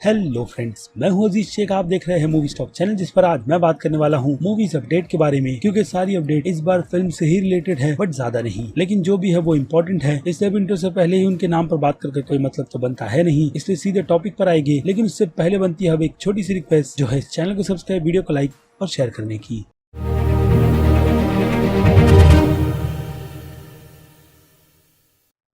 Hello friends, मैं हूं अजीज शेख। आप देख रहे हैं मूवी स्टॉक चैनल, जिस पर आज मैं बात करने वाला हूं मूवीज अपडेट के बारे में। क्योंकि सारी अपडेट इस बार फिल्म से ही रिलेटेड है, बट ज्यादा नहीं, लेकिन जो भी है वो इम्पोर्टेंट है। इसलिए इंट्रो से पहले ही उनके नाम पर बात करके कोई मतलब तो बनता है नहीं, इसलिए सीधे टॉपिक पर आएंगे। लेकिन उससे पहले बनती है अब एक छोटी सी रिक्वेस्ट, जो है इस चैनल को सब्सक्राइब, वीडियो को लाइक और शेयर करने की।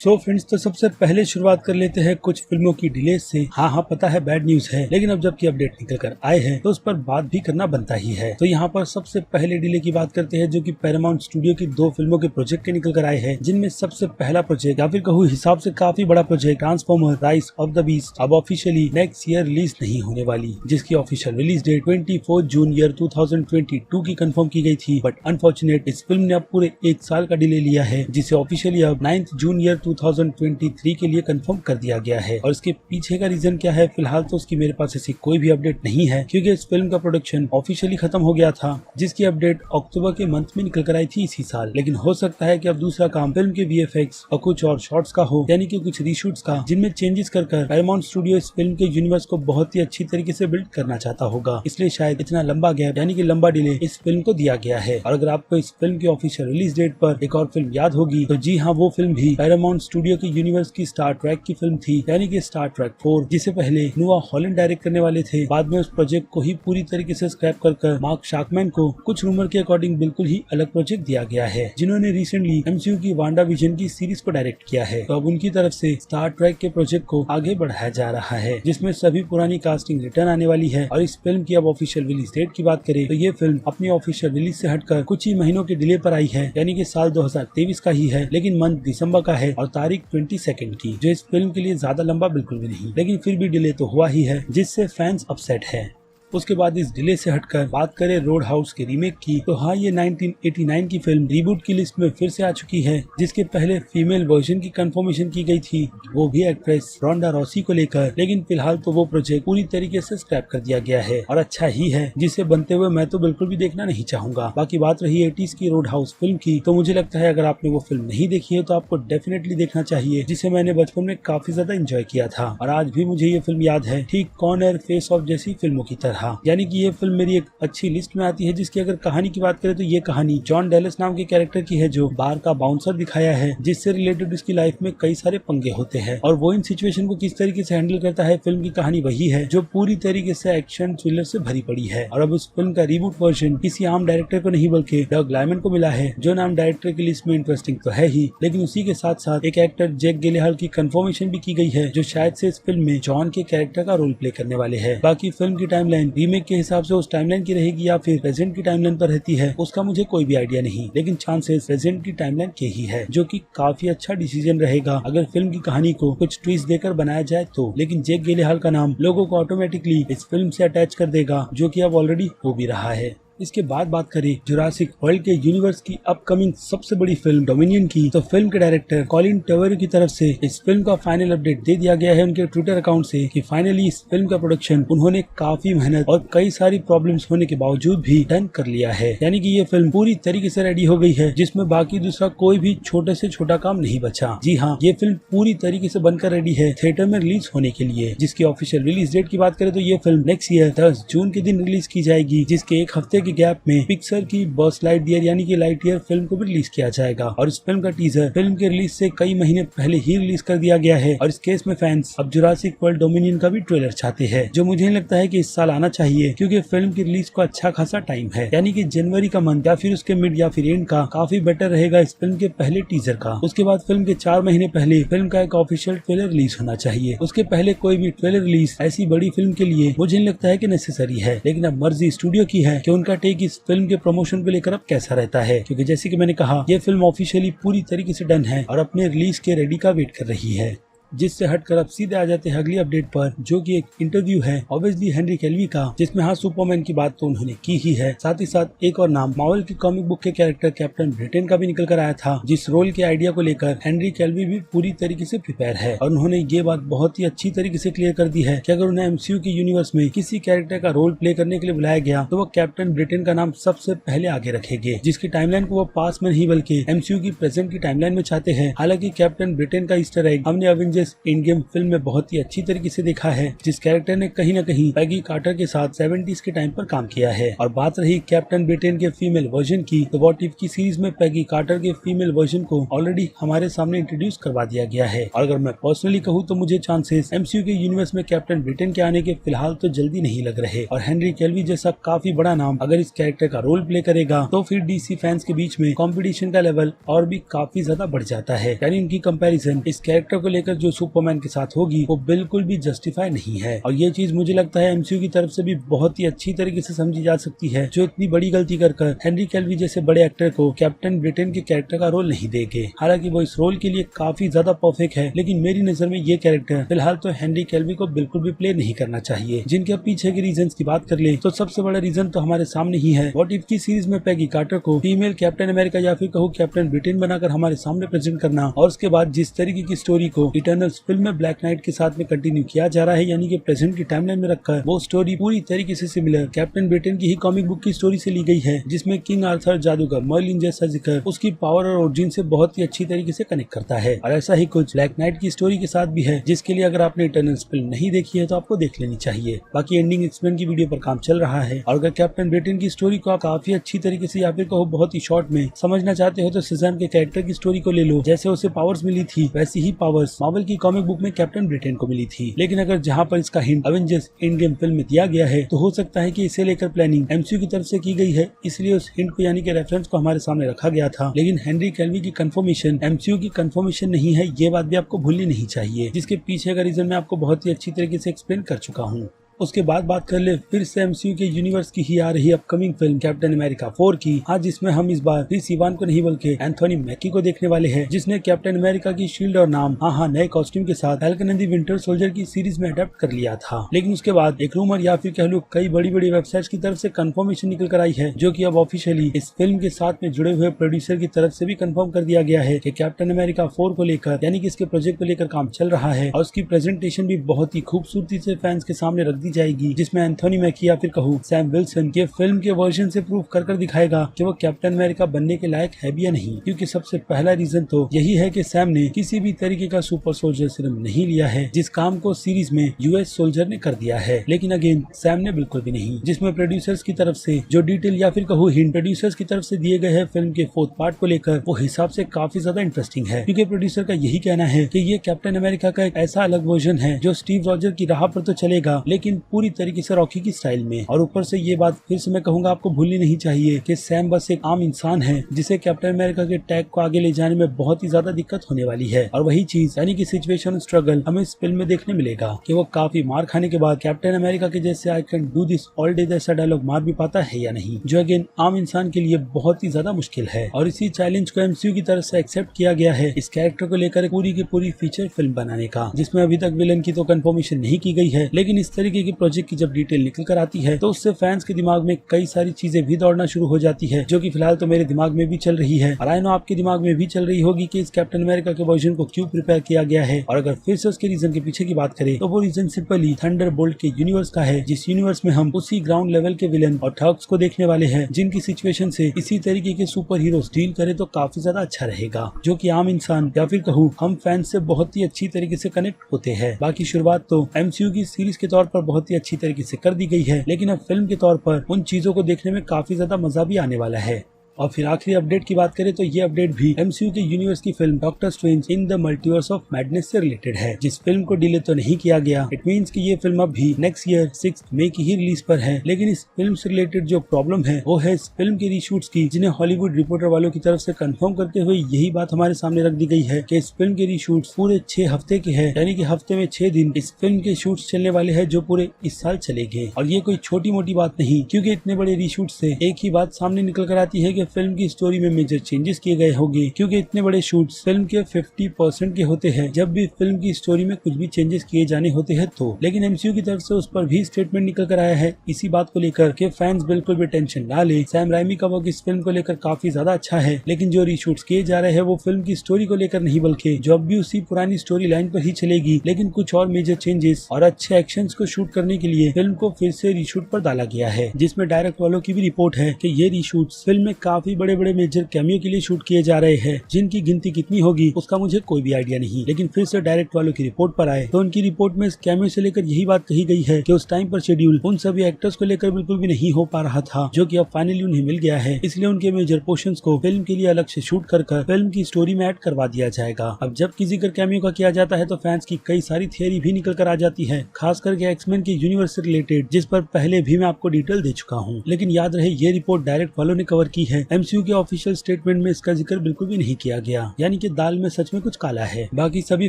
सो फ्रेंड्स, तो सबसे पहले शुरुआत कर लेते हैं कुछ फिल्मों की डिले से। हाँ, पता है बैड न्यूज है, लेकिन अब जबकि अपडेट निकल कर आए हैं तो उस पर बात भी करना बनता ही है। तो यहाँ पर सबसे पहले डिले की बात करते हैं, जो कि पैरामाउंट स्टूडियो की 2 फिल्मों के प्रोजेक्ट के निकल कर आए हैं, जिनमें सबसे पहला प्रोजेक्ट या फिर कहूँ हिसाब से काफी बड़ा project transformer rise of the beast अब ऑफिशियली नेक्स्ट ईयर रिलीज नहीं होने वाली, जिसकी ऑफिशियल रिलीज डेट 24 जून ईयर 2022 की कंफर्म की गई थी। बट अनफॉर्चुनेट इस फिल्म ने अब पूरे 1 साल का डिले लिया है, जिसे ऑफिशियली अब 9 जून ईयर 2023 के लिए कंफर्म कर दिया गया है। और इसके पीछे का रीजन क्या है, फिलहाल तो उसकी मेरे पास ऐसी कोई भी अपडेट नहीं है, क्योंकि इस फिल्म का प्रोडक्शन ऑफिशियली खत्म हो गया था, जिसकी अपडेट अक्टूबर के मंथ में निकल कर आई थी इसी साल। लेकिन हो सकता है कि अब दूसरा काम फिल्म के VFX और कुछ और शॉट्स का हो, यानी कि कुछ रीशूट्स का, जिनमें चेंजेस कर पैरामाउंट स्टूडियो इस फिल्म के यूनिवर्स को बहुत ही अच्छी तरीके से बिल्ड करना चाहता होगा। इसलिए शायद इतना लंबा गैप यानी कि लंबा डिले इस फिल्म को दिया गया है। और अगर आपको इस फिल्म की ऑफिशियल रिलीज डेट पर एक और फिल्म याद होगी, तो जी हाँ, वो फिल्म भी पैरामाउंट स्टूडियो के यूनिवर्स की स्टार ट्रैक की फिल्म थी, यानी कि स्टार ट्रैक 4, जिसे पहले नोआ हॉलैंड डायरेक्ट करने वाले थे। बाद में उस प्रोजेक्ट को ही पूरी तरीके से स्क्रैप कर मार्क शाकमैन को कुछ रूमर के अकॉर्डिंग बिल्कुल ही अलग प्रोजेक्ट दिया गया है, जिन्होंने रिसेंटली MCU की वांडा विजन की सीरीज को डायरेक्ट किया है। तो अब उनकी तरफ से स्टार ट्रैक के प्रोजेक्ट को आगे बढ़ाया जा रहा है, जिसमें सभी पुरानी कास्टिंग रिटर्न आने वाली है। और इस फिल्म की अब ऑफिशियल रिलीज डेट की बात करें तो ये फिल्म अपनी ऑफिशियल रिलीज से हटकर कुछ ही महीनों के डिले पर आई है, यानी कि साल 2023 का ही है, लेकिन मंथ दिसंबर का है और तारीख 22 की, जो इस फिल्म के लिए ज्यादा लंबा बिल्कुल भी नहीं, लेकिन फिर भी डिले तो हुआ ही है, जिससे फैंस अपसेट है। उसके बाद इस डिले से हटकर बात करें रोड हाउस के रीमेक की, तो हाँ, ये 1989 की फिल्म रिबूट की लिस्ट में फिर से आ चुकी है, जिसके पहले फीमेल वर्जन की कंफर्मेशन की गई थी, वो भी एक्ट्रेस रोंडा रॉसी को लेकर। लेकिन फिलहाल तो वो प्रोजेक्ट पूरी तरीके से स्क्रैप कर दिया गया है, और अच्छा ही है, जिसे बनते हुए मैं तो बिल्कुल भी देखना नहीं चाहूंगा। बाकी बात रही 80s की रोड हाउस फिल्म की, तो मुझे लगता है अगर आपने वो फिल्म नहीं देखी है तो आपको डेफिनेटली देखना चाहिए, जिसे मैंने बचपन में काफी ज्यादा एंजॉय किया था, और आज भी मुझे ये फिल्म याद है, ठीक कॉन एयर फेस ऑफ जैसी फिल्मों की तरह। यानी कि ये फिल्म मेरी एक अच्छी लिस्ट में आती है, जिसकी अगर कहानी की बात करें तो ये कहानी जॉन डेलस नाम के कैरेक्टर की है, जो बार का बाउंसर दिखाया है, जिससे रिलेटेड उसकी लाइफ में कई सारे पंगे होते हैं, और वो इन सिचुएशन को किस तरीके से हैंडल करता है। फिल्म की कहानी वही है जो पूरी तरीके से एक्शन थ्रिलर से भरी पड़ी है। और अब उस फिल्म का रीबूट वर्जन किसी आम डायरेक्टर को नहीं बल्कि डग लायमन को मिला है, जो नाम डायरेक्टर की लिस्ट में इंटरेस्टिंग तो है ही, लेकिन उसी के साथ साथ एक एक्टर जैक गिलेहल की कंफर्मेशन भी की गई है, जो शायद से इस फिल्म में जॉन के कैरेक्टर का रोल प्ले करने वाले हैं। बाकी फिल्म की टाइमलाइन रीमेक के हिसाब से उस टाइमलाइन की रहेगी या फिर प्रेजेंट की टाइमलाइन पर रहती है, उसका मुझे कोई भी आइडिया नहीं, लेकिन चांसेस प्रेजेंट की टाइमलाइन के ही है, जो कि काफी अच्छा डिसीजन रहेगा अगर फिल्म की कहानी को कुछ ट्विस्ट देकर बनाया जाए तो। लेकिन जैक गिलेहल का नाम लोगों को ऑटोमेटिकली इस फिल्म से अटैच कर देगा, जो कि अब ऑलरेडी हो भी रहा है। इसके बाद बात करें जुरासिक वर्ल्ड के यूनिवर्स की अपकमिंग सबसे बड़ी फिल्म डोमिनियन की, तो फिल्म के डायरेक्टर कॉलिन ट्रेवरो की तरफ से इस फिल्म का फाइनल अपडेट दे दिया गया है उनके ट्विटर अकाउंट से, कि फाइनली इस फिल्म का प्रोडक्शन उन्होंने काफी मेहनत और कई सारी प्रॉब्लम्स होने के बावजूद भी डन कर लिया है। यानी कि ये फिल्म पूरी तरीके से रेडी हो गई है, जिसमें बाकी दूसरा कोई भी छोटे से छोटा काम नहीं बचा। जी हाँ, ये फिल्म पूरी तरीके से बनकर रेडी है थिएटर में रिलीज होने के लिए, जिसकी ऑफिशियल रिलीज डेट की बात करें तो ये फिल्म नेक्स्ट ईयर 10 जून के दिन रिलीज की जाएगी, जिसके एक हफ्ते के गैप में पिक्सर की बस लाइटईयर यानी कि लाइटईयर फिल्म को भी रिलीज किया जाएगा। और इस फिल्म का टीजर फिल्म के रिलीज से कई महीने पहले ही रिलीज कर दिया गया है, और इस केस में फैंस अब जुरासिक वर्ल्ड डोमिनियन का भी ट्रेलर चाहते हैं, जो मुझे नहीं लगता है कि इस साल आना चाहिए, क्योंकि फिल्म की रिलीज को अच्छा खासा टाइम है, यानी कि जनवरी का मंथ या फिर उसके मिड या फिर एंड का काफी बेटर रहेगा इस फिल्म के पहले टीजर का। उसके बाद फिल्म के 4 महीने पहले फिल्म का एक ऑफिशियल ट्रेलर रिलीज होना चाहिए। उसके पहले कोई भी ट्रेलर रिलीज ऐसी बड़ी फिल्म के लिए मुझे नहीं लगता है कि नेसेसरी है, लेकिन अब मर्जी स्टूडियो की है कि उनका टेक इस फिल्म के प्रमोशन को लेकर अब कैसा रहता है, क्योंकि जैसे कि मैंने कहा, ये फिल्म ऑफिशियली पूरी तरीके से डन है और अपने रिलीज के रेडी का वेट कर रही है। जिससे हटकर अब सीधे आ जाते हैं अगली अपडेट पर, जो कि एक इंटरव्यू है ऑब्वियसली हेनरी कैल्वी का, जिसमें हाँ सुपरमैन की बात तो उन्होंने की ही है, साथ ही साथ एक और नाम मार्वल की कॉमिक बुक के कैरेक्टर कैप्टन ब्रिटेन का भी निकल कर आया था, जिस रोल के आइडिया को लेकर हेनरी कैल्वी भी पूरी तरीके से प्रिपेयर है। और उन्होंने ये बात बहुत ही अच्छी तरीके से क्लियर कर दी है कि अगर उन्हें MCU के यूनिवर्स में किसी कैरेक्टर का रोल प्ले करने के लिए बुलाया गया तो वो कैप्टन ब्रिटेन का नाम सबसे पहले आगे रखेंगे, जिसकी टाइमलाइन को वो पास में नहीं बल्कि MCU की प्रेजेंट की टाइमलाइन में चाहते हैं। हालांकि कैप्टन ब्रिटेन का ईस्टर एग हमने Avengers Avengers end game film में बहुत ही अच्छी तरीके से देखा है, जिस कैरेक्टर ने कहीं न कहीं पैगी कार्टर के साथ 70s के टाइम पर काम किया है। और बात रही कैप्टन ब्रिटेन के फीमेल वर्जन की, तो व्हाट इफ की सीरीज में पैगी कार्टर के फीमेल वर्जन को ऑलरेडी हमारे सामने इंट्रोड्यूस करवा दिया गया है। और अगर मैं पर्सनली कहूँ तो मुझे चांसेस एमसीयू के यूनिवर्स में कैप्टन ब्रिटेन के आने के फिलहाल तो जल्दी नहीं लग रहे। और हेनरी कैविल जैसा काफी बड़ा नाम अगर इस कैरेक्टर का रोल प्ले करेगा तो फिर डीसी फैंस के बीच में कंपटीशन का लेवल और भी काफी ज्यादा बढ़ जाता है। यानी उनकी कंपैरिजन इस कैरेक्टर को लेकर जो सुपरमैन के साथ होगी वो बिल्कुल भी जस्टिफाई नहीं है। और ये चीज मुझे लगता है एमसीयू की तरफ से भी बहुत ही अच्छी तरीके से समझी जा सकती है, जो इतनी बड़ी गलती कर हेनरी कैविल जैसे बड़े एक्टर को कैप्टन ब्रिटेन के कैरेक्टर का रोल नहीं देंगे। हालांकि वो इस रोल के लिए काफी ज्यादा परफेक्ट है, लेकिन मेरी नजर में ये कैरेक्टर फिलहाल तो हेनरी कैविल को बिल्कुल भी प्ले नहीं करना चाहिए। जिनके पीछे के रीजन की बात कर ले तो सबसे बड़ा रीजन तो हमारे सामने ही है। व्हाट इफ की सीरीज में पैगी कार्टर को फीमेल कैप्टन अमेरिका या फिर कहूँ कैप्टन ब्रिटेन बनाकर हमारे सामने प्रेजेंट करना, और उसके बाद जिस तरीके की स्टोरी को इटर्नल्स फिल्म में ब्लैक नाइट के साथ में कंटिन्यू किया जा रहा है, यानी कि प्रेजेंट की टाइमलाइन में रखकर वो स्टोरी पूरी तरीके से सिमिलर कैप्टन ब्रिटेन की ही कॉमिक बुक की स्टोरी से ली गई है, जिसमें किंग आर्थर जादूगर मर्लिन जैसा जिक्र उसकी पावर और ओरिजिन से बहुत ही अच्छी तरीके से कनेक्ट करता है। और ऐसा ही कुछ ब्लैक नाइट की स्टोरी के साथ भी है, जिसके लिए अगर आपने इटर्नल्स फिल्म नहीं देखी है तो आपको देख लेनी चाहिए। बाकी एंडिंग एक्सप्लेन की वीडियो पर काम चल रहा है, और अगर कैप्टन ब्रिटेन की स्टोरी को आप काफी अच्छी तरीके से या फिर कहो बहुत ही शॉर्ट में समझना चाहते हो तो शज़ैम के कैरेक्टर की स्टोरी को ले लो। जैसे उसे पावर्स मिली थी वैसी ही पावर्स मार्वल की कॉमिक बुक में कैप्टन ब्रिटेन को मिली थी। लेकिन अगर जहाँ पर इसका hint Avengers end game film में दिया गया है तो हो सकता है कि इसे लेकर प्लानिंग एमसीयू की तरफ से की गई है, इसलिए उस हिंट को यानी कि रेफरेंस को हमारे सामने रखा गया था। लेकिन हेनरी कैविल की कंफर्मेशन एमसीयू की कंफर्मेशन नहीं है, ये बात भी आपको भूलनी नहीं चाहिए, जिसके पीछे का रीजन मैं आपको बहुत ही अच्छी तरीके से एक्सप्लेन कर चुका हूँ। उसके बाद बात कर ले फिर से एमसीयू के यूनिवर्स की ही आ रही अपकमिंग फिल्म कैप्टन अमेरिका 4 की। आज जिसमें हम इस बार क्रिस इवान को नहीं बल्कि एंथोनी मैकी को देखने वाले हैं, जिसने कैप्टन अमेरिका की शील्ड और नाम नए कॉस्ट्यूम के साथ falcon and the winter soldier की सीरीज में अडेप्ट कर लिया था। लेकिन उसके बाद एक रूमर या फिर कह लो कई बड़ी बड़ी वेबसाइट्स की तरफ से कंफर्मेशन निकल कर आई है, जो कि अब ऑफिशियली इस फिल्म के साथ में जुड़े हुए प्रोड्यूसर की तरफ से भी कंफर्म कर दिया गया है कि कैप्टन अमेरिका 4 को लेकर यानी कि इसके प्रोजेक्ट को लेकर काम चल रहा है, और उसकी प्रेजेंटेशन भी बहुत ही खूबसूरती से फैंस के सामने रख दी जाएगी, जिसमें एंथोनी मैकी या फिर कहूँ सैम विल्सन के फिल्म के वर्जन से प्रूव कर दिखाएगा कि वो कैप्टन अमेरिका बनने के लायक है भी या नहीं। क्योंकि सबसे पहला रीजन तो यही है कि सैम ने किसी भी तरीके का सुपर सोल्जर सीरम नहीं लिया है, जिस काम को सीरीज में यूएस सोल्जर ने कर दिया है। लेकिन अगेन सैम ने बिल्कुल भी नहीं, जिसमें प्रोड्यूसर्स की तरफ से जो डिटेल या फिर कहूँ हिंट प्रोड्यूसर्स की तरफ से दिए गए हैं फिल्म के 4th पार्ट को लेकर, वो हिसाब से काफी ज्यादा इंटरेस्टिंग है। क्योंकि प्रोड्यूसर का यही कहना है कि ये कैप्टन अमेरिका का एक ऐसा अलग वर्जन है जो स्टीव रॉजर की राह पर तो चलेगा, लेकिन पूरी तरीके से रॉकी की स्टाइल में। और ऊपर से ये बात फिर से मैं कहूंगा आपको भूलनी नहीं चाहिए कि सैम बस एक आम इंसान है, जिसे कैप्टन अमेरिका के टैग को आगे ले जाने में बहुत ही ज्यादा दिक्कत होने वाली है। और वही चीज यानी कि सिचुएशन स्ट्रगल हमें इस फिल्म में देखने मिलेगा कि वो काफी मार खाने के बाद कैप्टन अमेरिका के जैसे I can do this all day जैसा डायलॉग मार भी पाता है या नहीं, जो अगेन आम इंसान के लिए बहुत ही ज्यादा मुश्किल है। और इसी चैलेंज को एमसीयू की तरफ से एक्सेप्ट किया गया है इस कैरेक्टर को लेकर पूरी की पूरी फीचर फिल्म बनाने का, जिसमें अभी तक विलन की तो कंफर्मेशन नहीं की गई है। लेकिन इस तरीके की प्रोजेक्ट की जब डिटेल निकल कर आती है तो उससे फैंस के दिमाग में कई सारी चीजें भी दौड़ना शुरू हो जाती है, जो कि फिलहाल तो मेरे दिमाग में भी चल रही है, और आई नो आपके दिमाग में भी चल रही होगी कि इस कैप्टन अमेरिका के वर्जन को क्यों प्रिपेयर किया गया है। और अगर फिर से उसके रीजन के पीछे की बात करें तो वो रीजन सिंपली थंडरबोल्ट के यूनिवर्स का है, जिस यूनिवर्स में हम उसी ग्राउंड लेवल के विलन और ठग्स को देखने वाले हैं, जिनकी सिचुएशन से इसी तरीके के सुपर हीरोज डील करे तो काफी ज्यादा अच्छा रहेगा, जो कि आम इंसान या फिर कहूँ हम फैंस से बहुत ही अच्छी तरीके से कनेक्ट होते हैं। बाकी शुरुआत तो एमसीयू की सीरीज के तौर पर बहुत ही अच्छी तरीके से कर दी गई है, लेकिन अब फिल्म के तौर पर उन चीजों को देखने में काफी ज्यादा मजा भी आने वाला है। और फिर आखिरी अपडेट की बात करें तो ये अपडेट भी एमसीयू के यूनिवर्स की film doctor strange in the multiverse of madness से रिलेटेड है, जिस फिल्म को डिले तो नहीं किया गया। इट मींस कि ये फिल्म अब भी नेक्स्ट ईयर 6 मई की ही रिलीज पर है। लेकिन इस फिल्म से रिलेटेड जो प्रॉब्लम है वो है इस फिल्म के रीशूट्स की, जिन्हें हॉलीवुड रिपोर्टर वालों की तरफ से कंफर्म करते हुए यही बात हमारे सामने रख दी गई है कि इस फिल्म के रीशूट्स पूरे 6 हफ्ते के हैं, यानी कि हफ्ते में 6 दिन इस फिल्म के शूट्स चलने वाले हैं, जो पूरे इस साल चलेंगे। और ये कोई छोटी मोटी बात नहीं, क्योंकि इतने बड़े रीशूट से एक ही बात सामने निकल कर आती है कि फिल्म की स्टोरी में मेजर चेंजेस किए गए होंगे, क्योंकि इतने बड़े शूट्स फिल्म के 50% के होते हैं जब भी फिल्म की स्टोरी में कुछ भी चेंजेस किए जाने होते हैं तो। लेकिन एमसीयू की तरफ से उस पर भी स्टेटमेंट निकल कर आया है इसी बात को लेकर कि फैंस बिल्कुल भी टेंशन ना ले, सैम राइमी का वर्क इस फिल्म को लेकर काफी ज्यादा अच्छा है, लेकिन जो रीशूट्स किए जा रहे हैं वो फिल्म की स्टोरी को लेकर नहीं, बल्कि जो अब भी उसी पुरानी स्टोरी लाइन पर ही चलेगी, लेकिन कुछ और मेजर चेंजेस और अच्छे एक्शंस को शूट करने के लिए फिल्म को फिर से रीशूट पर डाला गया है, जिसमें डायरेक्ट वालों की भी रिपोर्ट है कि ये रीशूट्स फिल्म में काफी बड़े बड़े मेजर कैमियो के लिए शूट किए जा रहे हैं, जिनकी गिनती कितनी होगी उसका मुझे कोई भी आइडिया नहीं। लेकिन फिर से डायरेक्ट वालों की रिपोर्ट पर आए तो उनकी रिपोर्ट में इस कैमियो से लेकर यही बात कही गई है कि उस टाइम पर शेड्यूल उन सभी एक्टर्स को लेकर बिल्कुल भी नहीं हो पा रहा था, जो कि अब फाइनली उन्हें मिल गया है। इसलिए उनके मेजर पोर्शंस को फिल्म के लिए अलग से शूट कर फिल्म की स्टोरी में ऐड करवा दिया जाएगा। अब जब किसी जिक्र कैमियो का किया जाता है तो फैंस की कई सारी थियरी भी निकल कर आ जाती है, खास करके एक्समैन के यूनिवर्स से रिलेटेड, जिस पर पहले भी मैं आपको डिटेल दे चुका हूँ। लेकिन याद रहे ये रिपोर्ट डायरेक्ट वालों ने कवर की है, एमसीयू के ऑफिशियल स्टेटमेंट में इसका जिक्र बिल्कुल भी नहीं किया गया, यानी कि दाल में सच में कुछ काला है। बाकी सभी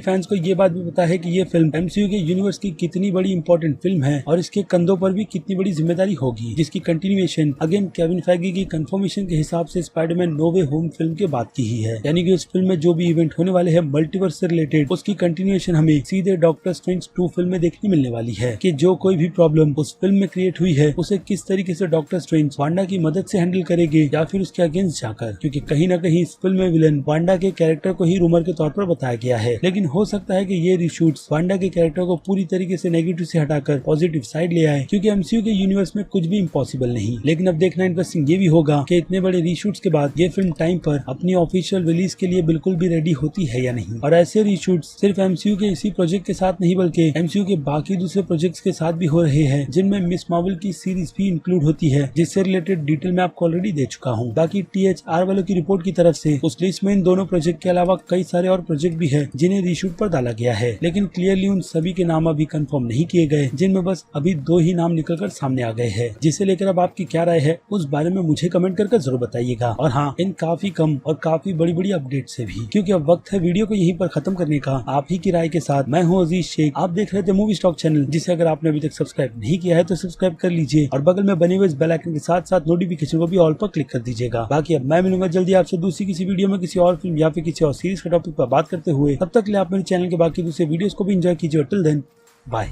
फैंस को ये बात भी पता है कि ये फिल्म एमसीयू के यूनिवर्स की कितनी बड़ी इंपॉर्टेंट फिल्म है और इसके कंधों पर भी कितनी बड़ी जिम्मेदारी होगी, जिसकी कंटिन्यूएशन अगेन केविन फेगी की कंफर्मेशन के हिसाब से स्पाइडरमैन नो वे होम फिल्म के बाद की ही है। यानी कि उस फिल्म में जो भी इवेंट होने वाले हैं मल्टीवर्स से रिलेटेड, उसकी कंटिन्यूएशन हमें सीधे डॉक्टर स्ट्रेंज 2 फिल्म में देखने मिलने वाली है कि जो कोई भी प्रॉब्लम उस फिल्म में क्रिएट हुई है उसे किस तरीके से डॉक्टर स्ट्रेंज वांडा की मदद से हैंडल करेंगे या फिर उसके अगेंस्ट जाकर, क्योंकि कहीं ना कहीं इस फिल्म में विलन वांडा के कैरेक्टर को ही रूमर के तौर पर बताया गया है। लेकिन हो सकता है कि ये रीशूट्स वांडा के कैरेक्टर को पूरी तरीके से नेगेटिव से हटाकर पॉजिटिव साइड ले आए, क्योंकि एमसीयू के यूनिवर्स में कुछ भी इम्पॉसिबल नहीं। लेकिन अब देखना इंटरेस्टिंग ये भी होगा कि इतने बड़े रीशूट्स के बाद ये फिल्म टाइम पर अपनी ऑफिशियल रिलीज के लिए बिल्कुल भी रेडी होती है या नहीं। और ऐसे रीशूट्स सिर्फ एमसीयू के इसी प्रोजेक्ट के साथ नहीं बल्कि एमसीयू के बाकी दूसरे प्रोजेक्ट्स के साथ भी हो रहे हैं, जिनमें मिस मार्वल की सीरीज भी इंक्लूड होती है, जिससे रिलेटेड डिटेल मैं आपको ऑलरेडी दे चुका हूँ। बाकी THR वालों की रिपोर्ट की तरफ से उस लिस्ट में इन दोनों प्रोजेक्ट के अलावा कई सारे और प्रोजेक्ट भी है जिन्हें रीशूट पर डाला गया है, लेकिन क्लियरली उन सभी के नाम अभी कंफर्म नहीं किए गए, जिनमें बस अभी 2 ही नाम निकलकर सामने आ गए हैं। जिसे लेकर अब आपकी क्या राय है उस बारे में मुझे कमेंट करके जरूर बताइएगा। और हाँ, इन काफी कम और काफी बड़ी बड़ी अपडेट से भी, क्योंकि अब वक्त है वीडियो को यहीं पर खत्म करने का। आप ही की राय के साथ मैं हूँ अजीज शेख, आप देख रहे थे मूवी स्टॉक चैनल, जिसे अगर आपने अभी तक सब्सक्राइब नहीं किया है तो सब्सक्राइब कर लीजिए और बगल में बने हुए इस बेल आइकन के साथ साथ नोटिफिकेशन को भी ऑल पर क्लिक कर दीजिएगा। बाकी अब मैं मिलूंगा जल्दी आपसे दूसरी किसी वीडियो में किसी और फिल्म या फिर किसी और सीरीज के टॉपिक पर बात करते हुए। तब तक ले आप मेरे चैनल के बाकी दूसरे वीडियोस को भी एंजॉय कीजिए। Till then bye.